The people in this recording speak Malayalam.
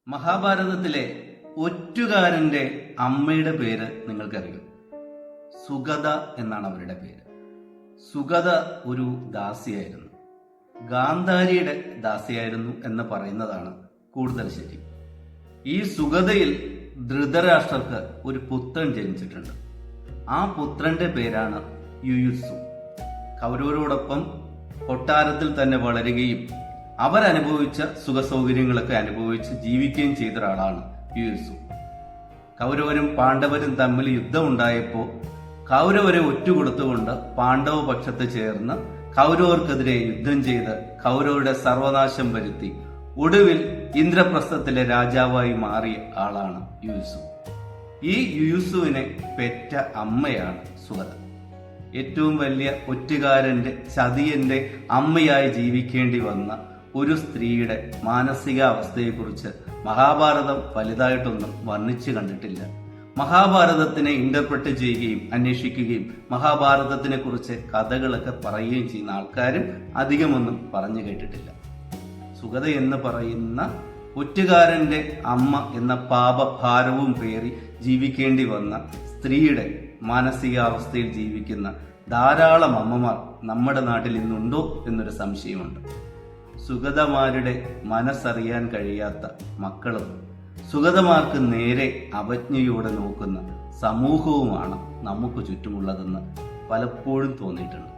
മഹാഭാരതത്തിലെ ഒറ്റുകാരന്റെ അമ്മയുടെ പേര് നിങ്ങൾക്കറിയോ? സുഗത എന്നാണ് അവരുടെ പേര്. സുഗത ഒരു ദാസിയായിരുന്നു, ഗാന്ധാരിയുടെ ദാസിയായിരുന്നു എന്ന് പറയുന്നതാണ് കൂടുതൽ ശരി. ഈ സുഗതയിൽ ധൃതരാഷ്ട്രർക്ക് ഒരു പുത്രൻ ജനിച്ചിട്ടുണ്ട്. ആ പുത്രന്റെ പേരാണ് യുയുത്സു. കൗരവരോടൊപ്പം കൊട്ടാരത്തിൽ തന്നെ വളരുകയും അവരനുഭവിച്ച സുഖസൗകര്യങ്ങളൊക്കെ അനുഭവിച്ച് ജീവിക്കുകയും ചെയ്ത ഒരാളാണ് യുയുത്സു. കൗരവരും പാണ്ഡവരും തമ്മിൽ യുദ്ധമുണ്ടായപ്പോൾ കൗരവരെ ഒറ്റുകൊടുത്തുകൊണ്ട് പാണ്ഡവ പക്ഷത്ത് ചേർന്ന് കൗരവർക്കെതിരെ യുദ്ധം ചെയ്ത് കൗരവരുടെ സർവനാശം വരുത്തി ഒടുവിൽ ഇന്ദ്രപ്രസ്ഥത്തിലെ രാജാവായി മാറിയ ആളാണ് യുയുത്സു. ഈ യുയുത്സുവിനെ പെറ്റ അമ്മയാണ് സുഗത. ഏറ്റവും വലിയ ഒറ്റുകാരന്റെ ചതിയന്റെ അമ്മയായി ജീവിക്കേണ്ടി വന്ന ഒരു സ്ത്രീയുടെ മാനസികാവസ്ഥയെക്കുറിച്ച് മഹാഭാരതം വലുതായിട്ടൊന്നും വർണ്ണിച്ചു കണ്ടിട്ടില്ല. മഹാഭാരതത്തിനെ ഇന്റർപ്രറ്റ് ചെയ്യുകയും അന്വേഷിക്കുകയും മഹാഭാരതത്തിനെ കുറിച്ച് കഥകളൊക്കെ പറയുകയും ചെയ്യുന്ന ആൾക്കാരും അധികമൊന്നും പറഞ്ഞു കേട്ടിട്ടില്ല. സുഗത എന്ന് പറയുന്ന ഒറ്റുകാരന്റെ അമ്മ എന്ന പാപഭാരവും പേറി ജീവിക്കേണ്ടി വന്ന സ്ത്രീയുടെ മാനസികാവസ്ഥയിൽ ജീവിക്കുന്ന ധാരാളം അമ്മമാർ നമ്മുടെ നാട്ടിൽ ഇന്നുണ്ടോ എന്നൊരു സംശയമുണ്ട്. സുഗതമാരുടെ മനസ്സറിയാൻ കഴിയാത്ത മക്കളും സുഗതമാർക്ക് നേരെ അവജ്ഞയോടെ നോക്കുന്ന സമൂഹവുമാണ് നമുക്ക് ചുറ്റുമുള്ളതെന്ന് പലപ്പോഴും തോന്നിയിട്ടുണ്ട്.